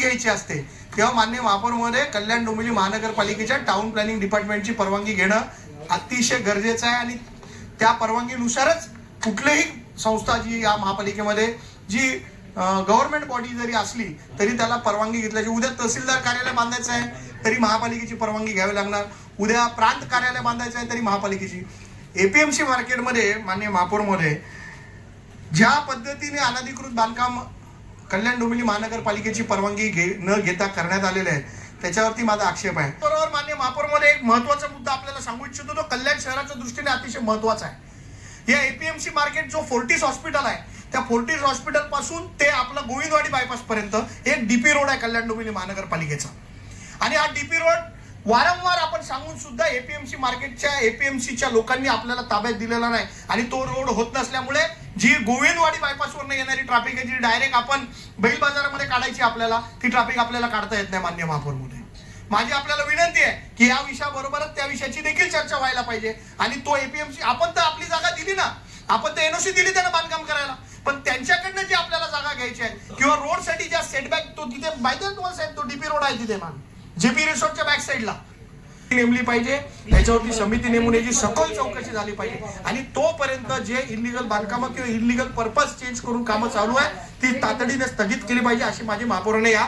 घ्यायची असते तेव्हा मान्य महापौर महोदय कल्याण डोंबिवली महानगरपालिकेच्या टाउन प्लॅनिंग डिपार्टमेंटची परवानगी घेणं अतिशय गरजेचं आहे आणि त्या परवानगीनुसारच कुठलीही संस्था जी या महापालिकेमध्ये जी गव्हर्नमेंट बॉडी जरी असली तरी त्याला परवानगी घेतल्याची उद्या तहसीलदार कार्यालय बांधायचं आहे तरी महापालिकेची परवानगी घ्यावी लागणार उद्या प्रांत कार्यालय बांधायचं आहे तरी महापालिकेची एपीएमसी मार्केटमध्ये माननीय महापौर महोदय ज्या पद्धतीने अनधिकृत बांधकाम कल्याण डोंबिवली महानगरपालिकेची परवानगी न घेता करण्यात आलेले आहे त्याच्यावरती माझा आक्षेप आहे. बरोबर माननीय महापौर मध्ये एक महत्त्वाचा मुद्दा आपल्याला सांगू इच्छितो तो कल्याण शहराच्या दृष्टीने अतिशय महत्त्वाचा आहे. या एपीएमसी मार्केट जो फोर्टिस हॉस्पिटल आहे त्या फोर्टिस हॉस्पिटल पासून ते आपलं गोविंदवाडी बायपास पर्यंत एक डीपी रोड आहे कल्याण डोंबिवली महानगरपालिकेचा आणि हा डीपी रोड वारंवार आपण सांगून सुद्धा एपीएमसी मार्केटच्या एपीएमसीच्या लोकांनी आपल्याला ताब्यात दिलेला नाही आणि तो रोड होत नसल्यामुळे जी गोविंदवाडी बायपासवरून येणारी ट्रॅफिक आहे जी डायरेक्ट आपण बैल बाजारामध्ये काढायची आपल्याला ती ट्रॅफिक आपल्याला काढता येत नाही. मान्य महापौर महोदय माझी आपल्याला विनंती आहे की या विषयाबरोबरच त्या विषयाची देखील चर्चा व्हायला पाहिजे आणि तो एपीएमसी आपण तर आपली जागा दिली ना आपण तर एनओसी दिली त्यांना बांधकाम करायला पण त्यांच्याकडनं जी आपल्याला जागा घ्यायची आहे किंवा रोड साठी ज्या सेटबॅक तो तिथे माहिती आहे तुम्हाला साहेब तो डीपी रोड आहे तिथे मान जेपी रिसॉर्टच्या बॅक साईडला नेमली पाहिजे त्याच्यावरती समिती नेमून याची सखोल चौकशी झाली पाहिजे आणि तोपर्यंत जे इलिगल बांधकाम किंवा इलिगल पर्पज चेंज करून कामं चालू आहे ती तातडीने स्थगित केली पाहिजे अशी माझी महापौराने या